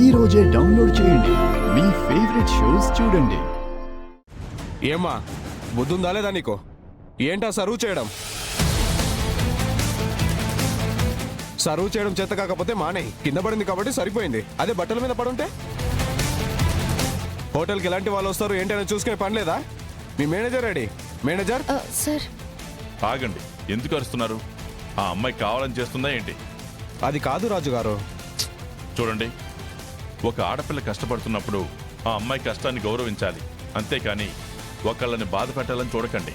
ఈ రోజే డౌన్లోడ్ చేయండి. మీ ఫేవరెట్ షోస్ చూడండి. ఏమ్మా బుద్ధుందా లేదా నీకు? ఏంటా సర్వ్ చేయడం? సర్వ్ చేయడం చేత కాకపోతే మానే. కింద పడింది కాబట్టి సరిపోయింది. అదే బట్టల మీద పడుంటే హోటల్కి ఎలాంటి వాళ్ళు వస్తారు ఏంటని చూసుకునే పని లేదా? మీ మేనేజర్ రెడీ. మేనేజర్ సార్ ఆగండి, ఎందుకు అరుస్తున్నారు? ఆ అమ్మాయి కావాలని చేస్తుందా ఏంటి? అది కాదు రాజు గారు. చూడండి, ఒక ఆడపిల్ల కష్టపడుతున్నప్పుడు ఆ అమ్మాయి కష్టాన్ని గౌరవించాలి, అంతేకాని ఒకళ్ళని బాధ పెట్టాలని చూడకండి.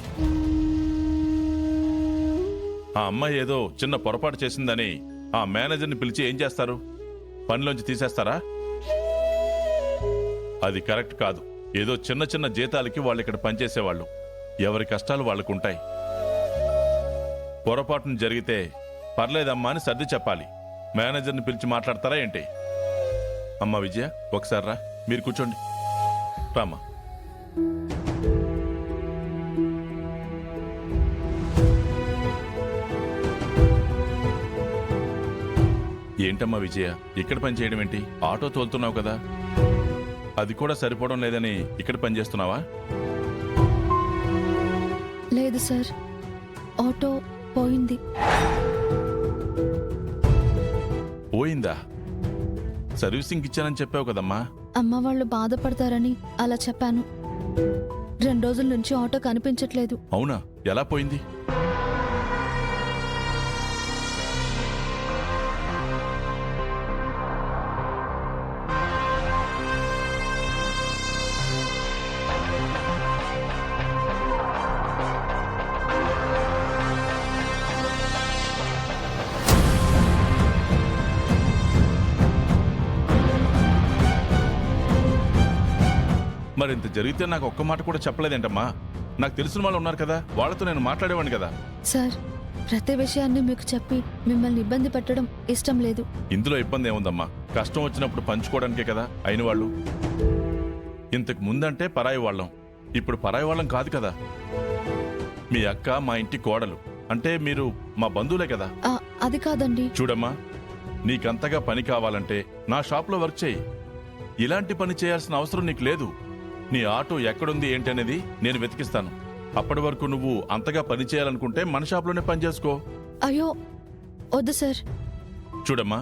ఆ అమ్మాయి ఏదో చిన్న పొరపాటు చేసిందని ఆ మేనేజర్ని పిలిచి ఏం చేస్తారు? పనిలోంచి తీసేస్తారా? అది కరెక్ట్ కాదు. ఏదో చిన్న చిన్న జీతాలకి వాళ్ళు ఇక్కడ పనిచేసేవాళ్ళు. ఎవరి కష్టాలు వాళ్ళకుంటాయి. పొరపాటును జరిగితే పర్లేదమ్మా అని సర్ది చెప్పాలి. మేనేజర్ని పిలిచి మాట్లాడతారా ఏంటి? అమ్మ విజయ, ఒకసారి రా. మీరు కూర్చోండి. రామ్మా. ఏంటమ్మా విజయ, ఇక్కడ పని చేయడం ఏంటి? ఆటో తోలుతున్నావు కదా, అది కూడా సరిపోవడం లేదని ఇక్కడ పని చేస్తున్నావా? లేదు సార్, ఆటో పోయింది. పోయిందా? సర్వీసింగ్ ఇచ్చానని చెప్పావు కదమ్మా. అమ్మ వాళ్ళు బాధపడతారని అలా చెప్పాను. 2 రోజుల నుంచి ఆటో కనిపించట్లేదు. అవునా? ఎలా పోయింది? మరింత జరిగితే నాకు ఒక్క మాట కూడా చెప్పలేదేంటమ్మా? నాకు తెలిసిన వాళ్ళు ఉన్నారు కదా, వాళ్ళతో నేను మాట్లాడేవాడిని కదా. సార్, ప్రతి విషయాన్ని మీకు చెప్పి మిమ్మల్ని ఇబ్బంది పెట్టడం ఇష్టం లేదు. ఇందులో ఇబ్బంది ఏముందమ్మా? కష్టం వచ్చినప్పుడు పంచుకోవడానికే కదా అయిన వాళ్ళు. ఇంతకు ముందంటే పరాయి వాళ్ళం, ఇప్పుడు పరాయి వాళ్ళం కాదు కదా. మీ అక్క మా ఇంటి కోడలు, అంటే మీరు మా బంధువులే కదా. అది కాదండి. చూడమ్మా, నీకంతగా పని కావాలంటే నా షాప్లో వర్క్ చేయి. ఇలాంటి పని చేయాల్సిన అవసరం నీకు లేదు. నీ ఆటో ఎక్కడుంది ఏంటి అనేది నేను వెతికిస్తాను. అప్పటి వరకు నువ్వు అంతగా పని చేయాలనుకుంటే మన షాప్లోనే పని చేసుకో. అయ్యో వద్దు సార్. చూడమ్మా,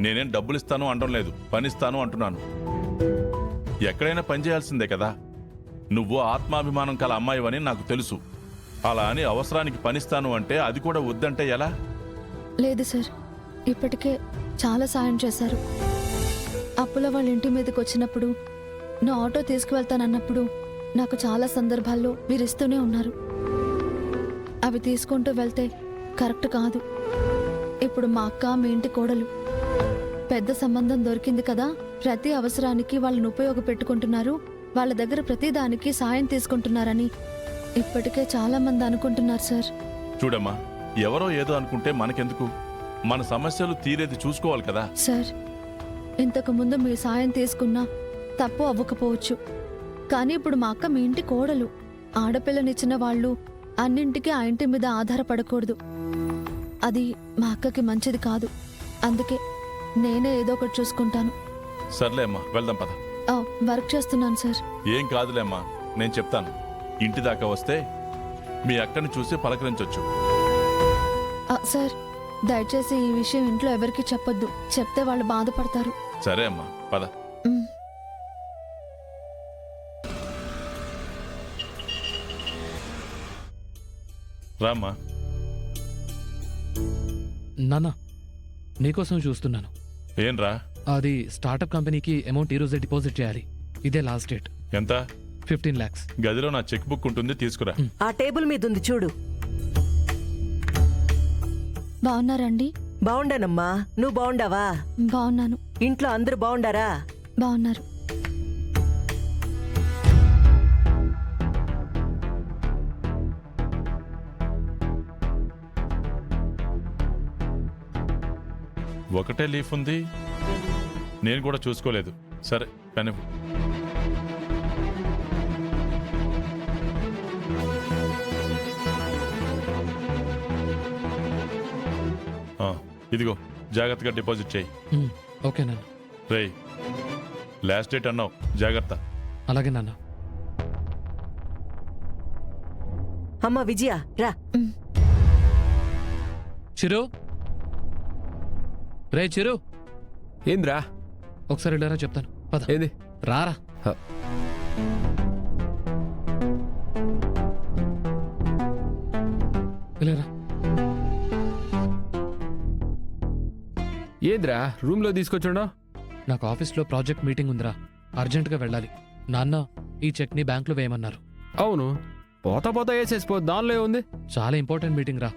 నేనేం డబ్బులు ఇస్తాను అనడం లేదు, పనిస్తాను అంటున్నాను. ఎక్కడైనా పని చేయాల్సిందే కదా. నువ్వు ఆత్మాభిమానం కల అమ్మాయివని నాకు తెలుసు. అలా అని అవసరానికి పనిస్తాను అంటే అది కూడా వద్దంటే ఎలా? లేదు సార్, ఇప్పటికే చాలా సాయం చేశారు. అప్పుల వాళ్ళ ఇంటి మీదకి వచ్చినప్పుడు, నా ఆటో తీసుకువెళ్తానన్నప్పుడు నాకు చాలా సందర్భాల్లో మీరు ఇస్తూనే ఉన్నారు. అవి తీసుకుంటూ వెళ్తే కరెక్ట్ కాదు. ఇప్పుడు మా అక్క మీ ఇంటి కోడలు, పెద్ద సంబంధం దొరికింది కదా, ప్రతి అవసరానికి వాళ్ళని ఉపయోగపెట్టుకుంటున్నారు, వాళ్ళ దగ్గర ప్రతి దానికి సాయం తీసుకుంటున్నారని ఇప్పటికే చాలా మంది అనుకుంటున్నారు సార్. చూడమ్మా, ఎవరో ఏదో అనుకుంటే మనకెందుకు? మన సమస్యలు తీరేది చూసుకోవాలి కదా. సార్, ఇంతకు ముందు మీ సాయం తీసుకున్నా తప్పు అవ్వకపోవచ్చు, కానీ ఇప్పుడు మా అక్క మీ ఇంటి కోడలు. ఆడపిల్లనిచ్చిన వాళ్ళు అన్నింటికీ ఆ ఇంటి మీద ఆధారపడకూడదు. అది మా అక్కకి మంచిది కాదు. అందుకే నేనే ఏదో ఒకటి చూసుకుంటాను. సర్లే అమ్మా, వెళ్దాం పద. వర్క్ చేస్తున్నాను సార్. ఏం కాదులే అమ్మా, నేను చెప్తాను. ఇంటి దాకా వస్తే మీ అక్కని చూసి పలకరించొచ్చు. సార్, దయచేసి ఈ విషయం ఇంట్లో ఎవరికి చెప్పొద్దు. చెప్తే వాళ్ళు బాధపడతారు. సరే అమ్మా, పద. రామ్మా. నాన్న, నీకోసం చూస్తున్నాను. ఏం రా? అది స్టార్టప్ కంపెనీకి అమౌంట్ ఈ రోజే డిపాజిట్ చేయాలి. ఇదే లాస్ట్ డేట్. ఎంత? 15 lakhs. గదిలో నా చెక్ బుక్ ఉంటుంది, తీసుకురా. ఆ టేబుల్ మీద ఉంది చూడు. బాగున్నారండి? బాగుండానమ్మా, నువ్వు బాగుండావా? బాగున్నాను. ఇంట్లో అందరూ బాగుండారా? బాగున్నారు. ఒకటే లీఫ్ ఉంది, నేను కూడా చూసుకోలేదు. సరే కానీ ఇదిగో జాగ్రత్తగా డిపాజిట్ చేయి. ఓకే నాన్న. రేయ్ లాస్ట్ డేట్ అన్నావు, జాగ్రత్త. అలాగే నాన్న. అమ్మ విజయ రా. చిరు, రే చిరు, ఏంద్రా? ఒకసారి వెళ్ళారా చెప్తాను. పద. ఏంది? రారా. హ. వెళ్ళారా. ఏంద్రా రూమ్ లో తీసుకొచ్చుండో? నాకు ఆఫీస్లో ప్రాజెక్ట్ మీటింగ్ ఉందిరా, అర్జెంటుగా వెళ్ళాలి. నాన్న ఈ చెక్ని బ్యాంకులో వేయమన్నారు. అవును, పోతా పోతా వేసేసిపో, దానిలో ఉంది. చాలా ఇంపార్టెంట్ మీటింగ్ రా.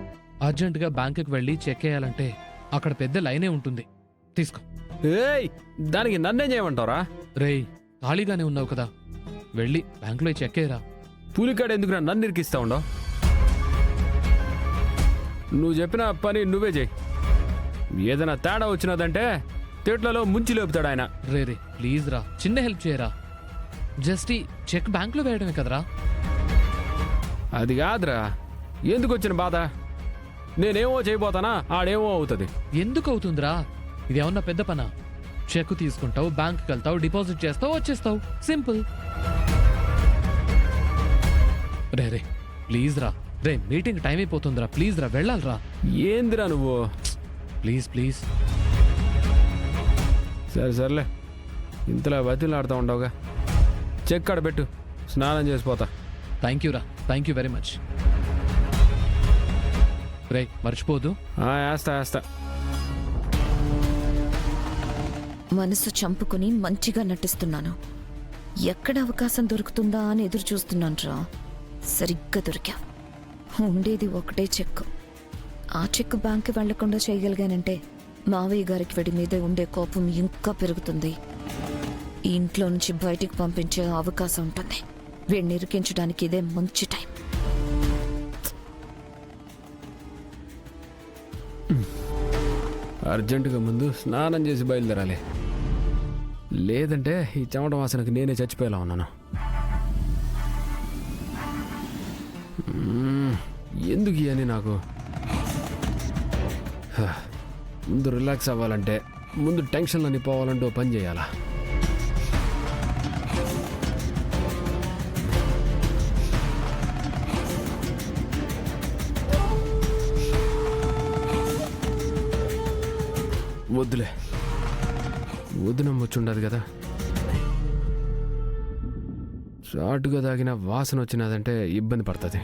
అర్జెంటుగా బ్యాంకుకి వెళ్ళి చెక్ వేయాలంటే అక్కడ పెద్ద లైనే ఉంటుంది. తీసుకో. ఏయ్, దానికి నన్నేం చేయమంటావురా? రేయ్ ఖాళీగానే ఉన్నావు కదా, వెళ్ళి బ్యాంకులో చెక్ వేయరా. పూలికాడు ఎందుకురా నన్ను ఇరికిస్తా ఉండవు? నువ్వు చెప్పిన పని నువ్వే చేయి. ఏదైనా తేడా వచ్చినదంటే తేట్లలో ముంచి లేపుతాడు ఆయన. రే రే ప్లీజ్ రా, చిన్న హెల్ప్ చేయరా. జస్ట్ ఈ చెక్ బ్యాంకులో వేయడమే కదరా. అది కాదురా, ఎందుకు వచ్చిన బాధ? నేనేమో చేయబోతానా, ఆడేమో అవుతుంది. ఎందుకు అవుతుందిరా? ఇది ఏమన్నా పెద్ద పనా? చెక్ తీసుకుంటావు, బ్యాంకుకి వెళ్తావు, డిపాజిట్ చేస్తావు, వచ్చేస్తావు, సింపుల్. రే రే ప్లీజ్ రా. రే మీటింగ్ టైం అయిపోతుందిరా, ప్లీజ్ రా, వెళ్ళాలిరా. ఏందిరా నువ్వు? Please please. సరే సర్లే, ఇంతలా బతిలాడుతూ ఉండవుగా. చెక్ ఆడ పెట్టు, స్నానం చేసిపోతా. థ్యాంక్ యూ రా, థ్యాంక్ యూ వెరీ మచ్. రే మర్చిపోదు. వేస్తా. మనసు చంపుకుని మంచిగా నటిస్తున్నాను. ఎక్కడ అవకాశం దొరుకుతుందా అని ఎదురు చూస్తున్నాను రా. సరిగ్గా దొరికా. ఉండేది ఒకటే చెక్కు. ఆ చెక్కు బ్యాంక్కి వెళ్లకుండా చేయగలిగానంటే మావయ్య గారికి వీడి మీద ఉండే కోపం ఇంకా పెరుగుతుంది. ఈ ఇంట్లో నుంచి బయటికి పంపించే అవకాశం ఉంటుంది. వీడిని ఇరికించడానికి ఇదే మంచి టైం. అర్జెంటుగా ముందు స్నానం చేసి బయలుదేరాలి, లేదంటే ఈ చెమట వాసనకి నేనే చచ్చిపోయేలా ఉన్నాను. ఎందుకు అని నాకు ముందు రిలాక్స్ అవ్వాలంటే, ముందు టెన్షన్లన్నీ పోవాలంటే ఓ పని చేయాలా. వద్దులే, వద్దునమ్మొచ్చుండదు కదా. చాటుగా తాగిన వాసన వచ్చినదంటే ఇబ్బంది పడుతుంది.